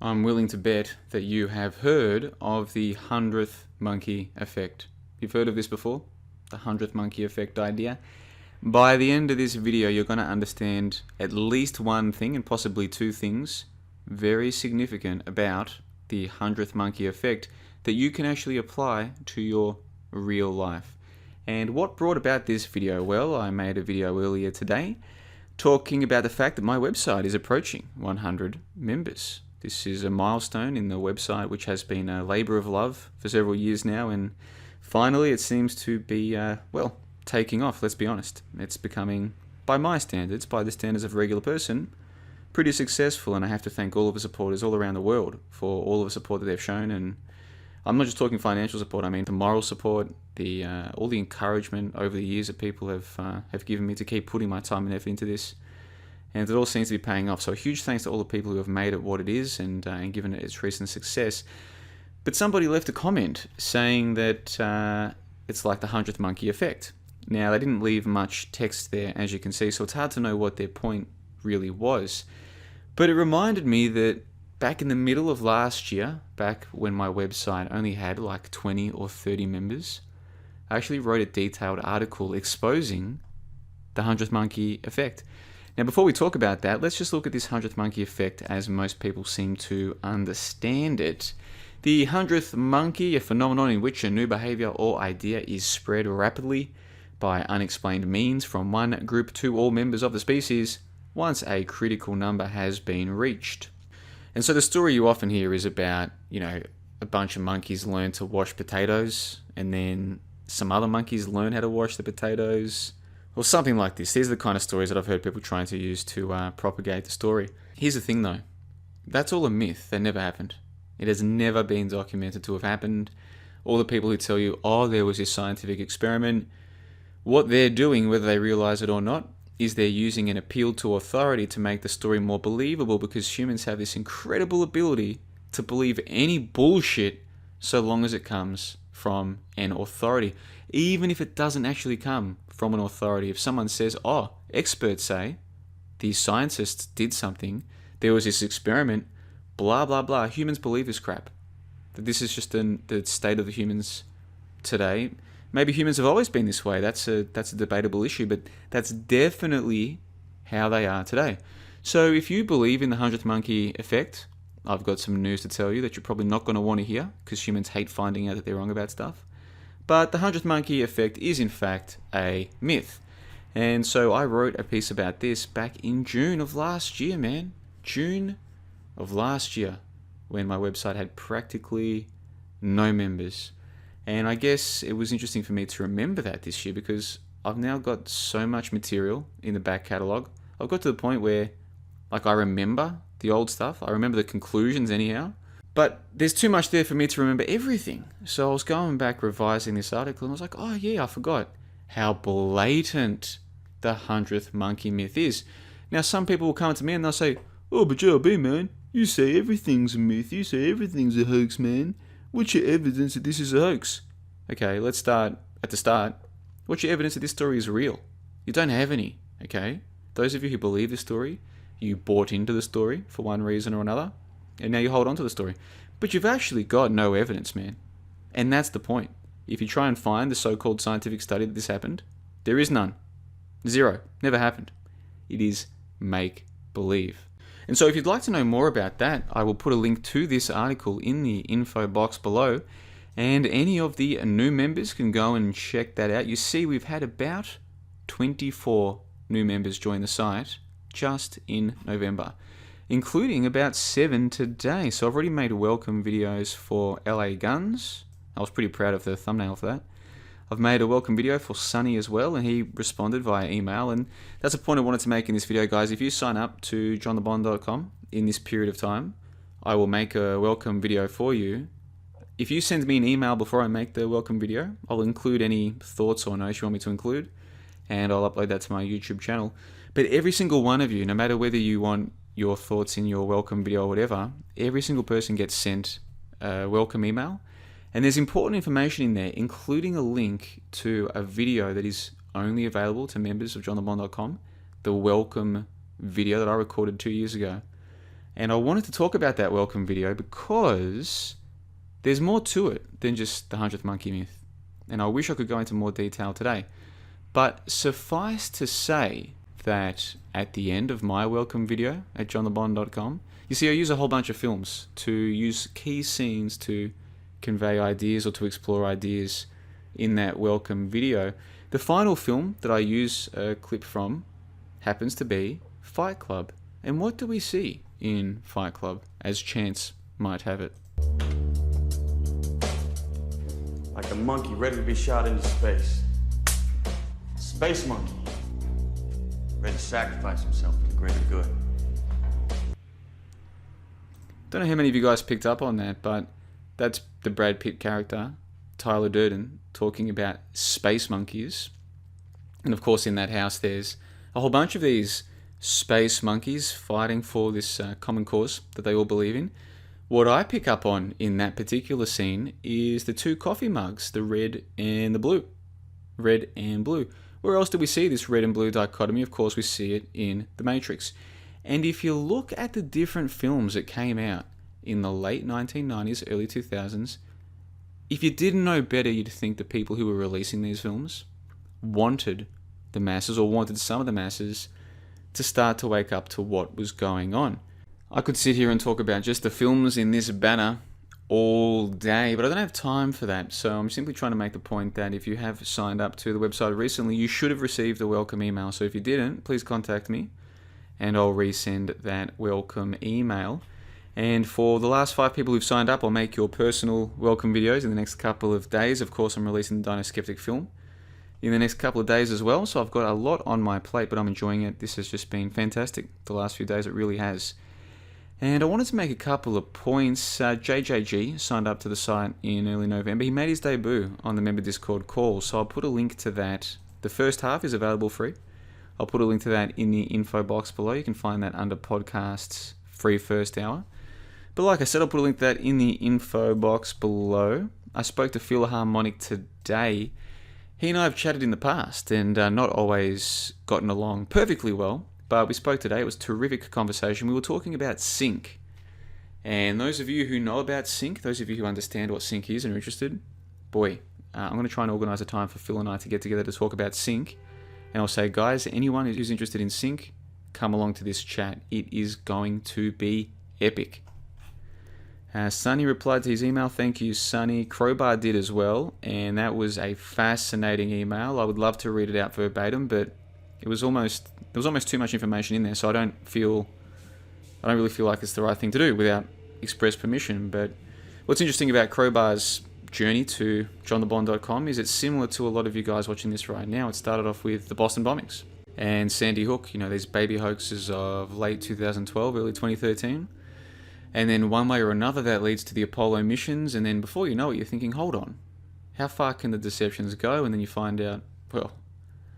I'm willing to bet that you have heard of the 100th monkey effect. You've heard of this before? The 100th monkey effect idea? By the end of this video, you're going to understand at least one thing and possibly two things very significant about the 100th monkey effect that you can actually apply to your real life. And what brought about this video? Well, I made a video earlier today talking about the fact that my website is approaching 100 members. This is a milestone in the website which has been a labor of love for several years now, and finally it seems to be, well, taking off, let's be honest. It's becoming, by my standards, by the standards of a regular person, pretty successful, and I have to thank all of the supporters all around the world for all of the support that they've shown. And I'm not just talking financial support, I mean the moral support, all the encouragement over the years that people have given me to keep putting my time and effort into this. And it all seems to be paying off. So a huge thanks to all the people who have made it what it is and given it its recent success. But somebody left a comment saying that it's like the 100th monkey effect. Now, they didn't leave much text there, as you can see, so it's hard to know what their point really was. But it reminded me that back in the middle of last year, back when my website only had like 20 or 30 members, I actually wrote a detailed article exposing the 100th monkey effect. Now, before we talk about that, let's just look at this 100th monkey effect as most people seem to understand it. The 100th monkey, a phenomenon in which a new behavior or idea is spread rapidly by unexplained means from one group to all members of the species once a critical number has been reached. And so the story you often hear is about, a bunch of monkeys learn to wash potatoes, and then some other monkeys learn how to wash the potatoes, or something like this. These are the kind of stories that I've heard people trying to use to propagate the story. Here's the thing though, that's all a myth. That never happened. It has never been documented to have happened. All the people who tell you, oh, there was this scientific experiment, what they're doing, whether they realize it or not, is they're using an appeal to authority to make the story more believable, because humans have this incredible ability to believe any bullshit so long as it comes from an authority, even if it doesn't actually come from an authority. If someone says, oh, experts say, these scientists did something, there was this experiment, blah, blah, blah, humans believe this crap. That this is just the state of the humans today. Maybe humans have always been this way. That's a debatable issue, but that's definitely how they are today. So if you believe in the 100th monkey effect, I've got some news to tell you that you're probably not going to want to hear, because humans hate finding out that they're wrong about stuff. But the 100th monkey effect is in fact a myth. And so I wrote a piece about this back in June of last year, man. June of last year, when my website had practically no members. And I guess it was interesting for me to remember that this year, because I've now got so much material in the back catalogue. I've got to the point where, I remember the old stuff. I remember the conclusions anyhow. But there's too much there for me to remember everything. So I was going back revising this article, and I was like, oh yeah, I forgot how blatant the 100th monkey myth is. Now, some people will come to me and they'll say, oh, but JLB, man, you say everything's a myth. You say everything's a hoax, man. What's your evidence that this is a hoax? Okay, let's start at the start. What's your evidence that this story is real? You don't have any, okay? Those of you who believe this story, you bought into the story for one reason or another, and now you hold on to the story. But you've actually got no evidence, man. And that's the point. If you try and find the so-called scientific study that this happened, there is none. Zero. Never happened. It is make-believe. And so if you'd like to know more about that, I will put a link to this article in the info box below, and any of the new members can go and check that out. You see, we've had about 24 new members join the site just in November, including about 7 today. So I've already made welcome videos for LA Guns. I was pretty proud of the thumbnail for that. I've made a welcome video for Sonny as well, and he responded via email. And that's a point I wanted to make in this video, guys. If you sign up to johnthebond.com in this period of time, I will make a welcome video for you. If you send me an email before I make the welcome video, I'll include any thoughts or notes you want me to include, and I'll upload that to my YouTube channel. But every single one of you, no matter whether you want your thoughts in your welcome video or whatever, every single person gets sent a welcome email. And there's important information in there, including a link to a video that is only available to members of johnthebond.com, the welcome video that I recorded 2 years ago. And I wanted to talk about that welcome video because there's more to it than just the 100th monkey myth. And I wish I could go into more detail today. But suffice to say that at the end of my welcome video at johnthebond.com, you see I use a whole bunch of films to use key scenes to convey ideas or to explore ideas in that welcome video. The final film that I use a clip from happens to be Fight Club. And what do we see in Fight Club, as chance might have it? Like a monkey ready to be shot into space. Space monkey. Ready to sacrifice himself for the greater good. Don't know how many of you guys picked up on that, but that's the Brad Pitt character, Tyler Durden, talking about space monkeys. And of course in that house there's a whole bunch of these space monkeys fighting for this common cause that they all believe in. What I pick up on in that particular scene is the two coffee mugs, the red and the blue. Red and blue. Where else do we see this red and blue dichotomy? Of course, we see it in The Matrix. And if you look at the different films that came out in the late 1990s, early 2000s, if you didn't know better, you'd think the people who were releasing these films wanted the masses, or wanted some of the masses, to start to wake up to what was going on. I could sit here and talk about just the films in this banner all day, but I don't have time for that. So I'm simply trying to make the point that if you have signed up to the website recently, you should have received a welcome email. So if you didn't, please contact me and I'll resend that welcome email. And for the last 5 people who've signed up, I'll make your personal welcome videos in the next couple of days. Of course, I'm releasing the Dino Skeptic film in the next couple of days as well. So I've got a lot on my plate, but I'm enjoying it. This has just been fantastic. The last few days, it really has. And I wanted to make a couple of points. JJG signed up to the site in early November. He made his debut on the member Discord call, so I'll put a link to that. The first half is available free. I'll put a link to that in the info box below. You can find that under podcasts, free first hour. But like I said, I'll put a link to that in the info box below. I spoke to Philharmonic today. He and I have chatted in the past and not always gotten along perfectly well. But we spoke today. It was a terrific conversation. We were talking about sync. And those of you who know about sync, those of you who understand what sync is and are interested, boy, I'm going to try and organise a time for Phil and I to get together to talk about sync. And I'll say, guys, anyone who's interested in sync, come along to this chat. It is going to be epic. Sonny replied to his email. Thank you, Sonny. Crowbar did as well. And that was a fascinating email. I would love to read it out verbatim, but there was almost too much information in there, so I don't really feel like it's the right thing to do without express permission. But what's interesting about Crowbar's journey to johnthebond.com is it's similar to a lot of you guys watching this right now. It started off with the Boston bombings and Sandy Hook, these baby hoaxes of late 2012, early 2013. And then one way or another that leads to the Apollo missions, and then before you know it, you're thinking, hold on, how far can the deceptions go? And then you find out, well,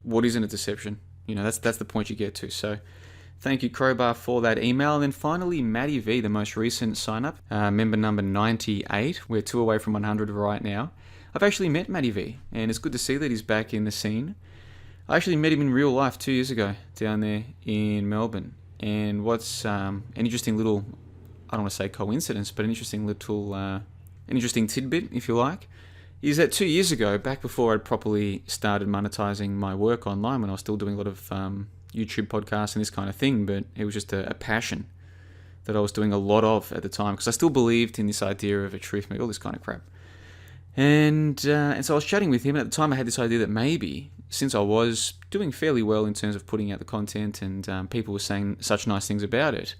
what isn't a deception? That's the point you get to. So thank you, Crowbar, for that email. And then finally, Matty V, the most recent sign-up, member number 98. We're 2 away from 100 right now. I've actually met Matty V, and it's good to see that he's back in the scene. I actually met him in real life 2 years ago down there in Melbourne. And what's an interesting little, I don't want to say coincidence, but an interesting tidbit, if you like, is that 2 years ago, back before I'd properly started monetizing my work online, when I was still doing a lot of YouTube podcasts and this kind of thing, but it was just a passion that I was doing a lot of at the time, because I still believed in this idea of a truth movie, all this kind of crap. And so I was chatting with him, and at the time I had this idea that maybe, since I was doing fairly well in terms of putting out the content and people were saying such nice things about it,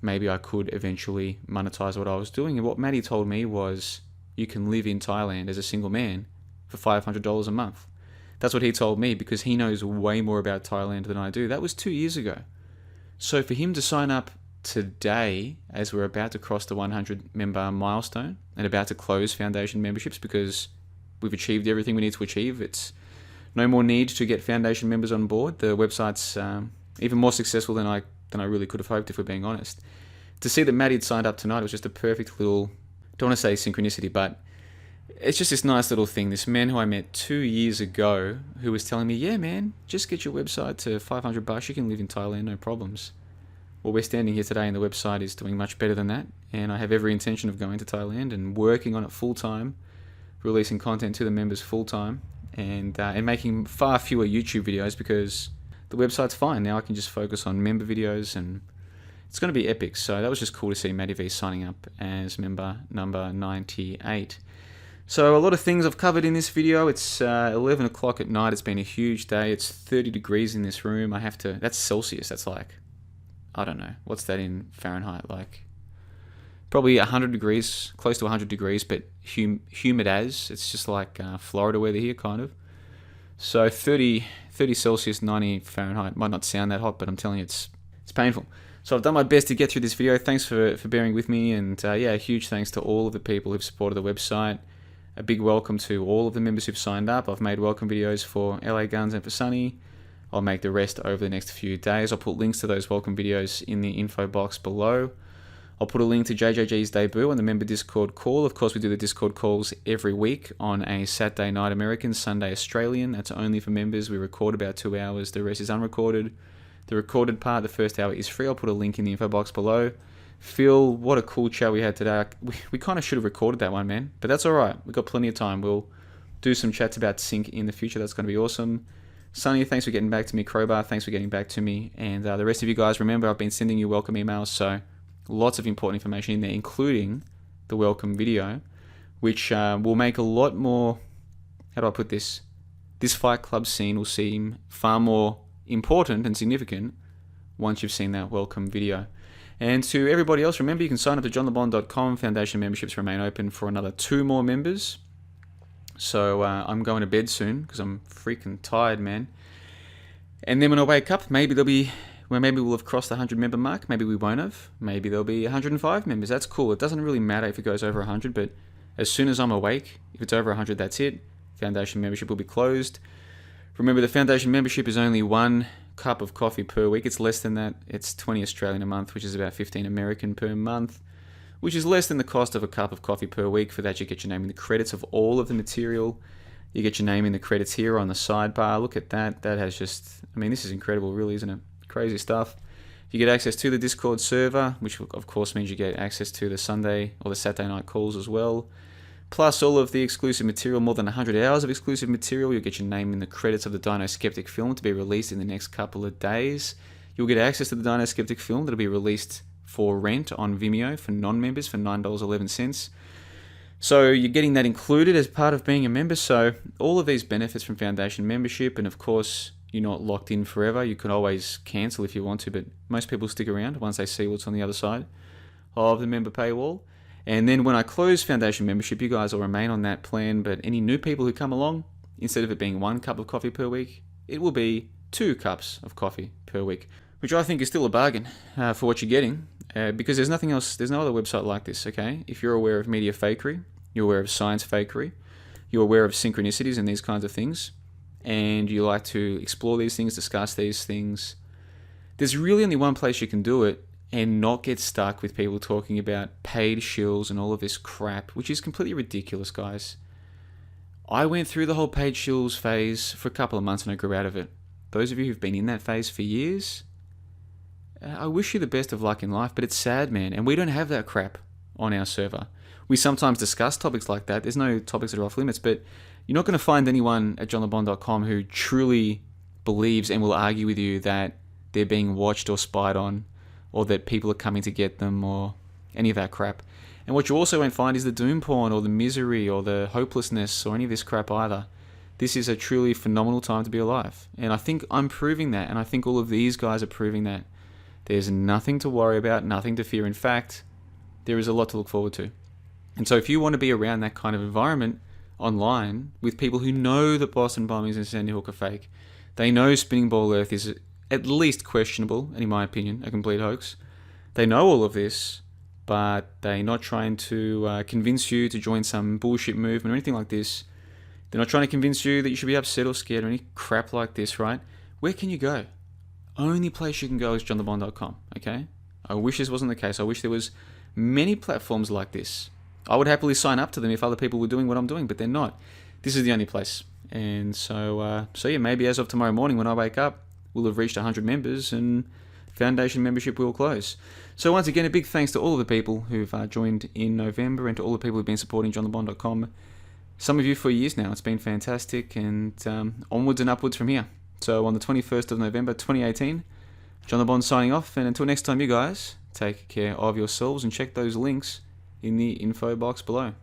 maybe I could eventually monetize what I was doing. And what Matty told me was, you can live in Thailand as a single man for $500 a month. That's what he told me, because he knows way more about Thailand than I do. That was 2 years ago. So for him to sign up today, as we're about to cross the 100 member milestone and about to close foundation memberships because we've achieved everything we need to achieve, it's no more need to get foundation members on board. The website's even more successful than I really could have hoped, if we're being honest. To see that Matty had signed up tonight was just a perfect little, don't want to say synchronicity, but it's just this nice little thing. This man who I met 2 years ago, who was telling me, yeah man, just get your website to $500, you can live in Thailand, no problems. well, we're standing here today and the website is doing much better than that. And I have every intention of going to Thailand and working on it full time, releasing content to the members full time, and making far fewer YouTube videos because the website's fine. Now I can just focus on member videos, and it's going to be epic. So that was just cool to see Matty V signing up as member number 98. So a lot of things I've covered in this video. It's 11 o'clock at night. It's been a huge day. It's 30 degrees in this room. That's Celsius. That's like, I don't know, what's that in Fahrenheit? Like probably 100 degrees, close to 100 degrees, but humid as. It's just like Florida weather here, kind of. So 30 Celsius, 90 Fahrenheit. Might not sound that hot, but I'm telling you, it's painful. So I've done my best to get through this video. Thanks for bearing with me. And a huge thanks to all of the people who've supported the website. A big welcome to all of the members who've signed up. I've made welcome videos for LA Guns and for Sunny. I'll make the rest over the next few days. I'll put links to those welcome videos in the info box below. I'll put a link to JJG's debut on the member Discord call. Of course, we do the Discord calls every week on a Saturday night American, Sunday Australian. That's only for members. We record about 2 hours. The rest is unrecorded. The recorded part, the first hour, is free. I'll put a link in the info box below. Phil, what a cool chat we had today. We kind of should have recorded that one, man. But that's all right. We've got plenty of time. We'll do some chats about Sync in the future. That's going to be awesome. Sunny, thanks for getting back to me. Crowbar, thanks for getting back to me. And the rest of you guys, remember, I've been sending you welcome emails. So lots of important information in there, including the welcome video, which will make a lot more, how do I put this? This Fight Club scene will seem far more important and significant once you've seen that welcome video. And to everybody else, remember you can sign up to johnlebon.com. Foundation memberships remain open for another 2 more members. So I'm going to bed soon because I'm freaking tired, man. And then when I wake up, maybe we'll have crossed the 100 member mark. Maybe we won't have. Maybe there'll be 105 members. That's cool. It doesn't really matter if it goes over 100, but as soon as I'm awake, if it's over 100, that's it. Foundation membership will be closed. Remember, the Foundation membership is only 1 cup of coffee per week. It's less than that. It's 20 Australian a month, which is about 15 American per month, which is less than the cost of a cup of coffee per week. For that, you get your name in the credits of all of the material. You get your name in the credits here on the sidebar. Look at that. That has just, this is incredible, really, isn't it? Crazy stuff. You get access to the Discord server, which of course means you get access to the Sunday or the Saturday night calls as well. Plus all of the exclusive material, more than 100 hours of exclusive material. You'll get your name in the credits of the Dino Skeptic film to be released in the next couple of days. You'll get access to the Dino Skeptic film that'll be released for rent on Vimeo for non-members for $9.11. So you're getting that included as part of being a member. So all of these benefits from Foundation membership, and of course, you're not locked in forever. You can always cancel if you want to, but most people stick around once they see what's on the other side of the member paywall. And then when I close Foundation membership, you guys will remain on that plan, but any new people who come along, instead of it being 1 cup of coffee per week, it will be 2 cups of coffee per week, which I think is still a bargain for what you're getting, because there's nothing else, there's no other website like this, okay? If you're aware of media fakery, you're aware of science fakery, you're aware of synchronicities and these kinds of things, and you like to explore these things, discuss these things, there's really only one place you can do it and not get stuck with people talking about paid shills and all of this crap, which is completely ridiculous, guys. I went through the whole paid shills phase for a couple of months and I grew out of it. Those of you who've been in that phase for years, I wish you the best of luck in life, but it's sad, man, and we don't have that crap on our server. We sometimes discuss topics like that. There's no topics that are off limits, but you're not going to find anyone at johnlebon.com who truly believes and will argue with you that they're being watched or spied on, or that people are coming to get them, or any of that crap. And what you also won't find is the doom porn, or the misery, or the hopelessness, or any of this crap either. This is a truly phenomenal time to be alive. And I think I'm proving that, and I think all of these guys are proving that. There's nothing to worry about, nothing to fear. In fact, there is a lot to look forward to. And so if you want to be around that kind of environment online, with people who know that Boston bombings and Sandy Hook are fake, they know Spinning Ball Earth is at least questionable, and in my opinion, a complete hoax. They know all of this, but they're not trying to convince you to join some bullshit movement or anything like this. They're not trying to convince you that you should be upset or scared or any crap like this, right? Where can you go? Only place you can go is johnlebon.com, okay? I wish this wasn't the case. I wish there was many platforms like this. I would happily sign up to them if other people were doing what I'm doing, but they're not. This is the only place. And so yeah, maybe as of tomorrow morning when I wake up, we'll have reached 100 members and Foundation membership will close. So once again, a big thanks to all of the people who've joined in November and to all the people who've been supporting JohnTheBond.com. Some of you for years now. It's been fantastic, and onwards and upwards from here. So on the 21st of November 2018, John the Bond signing off, and until next time, you guys, take care of yourselves and check those links in the info box below.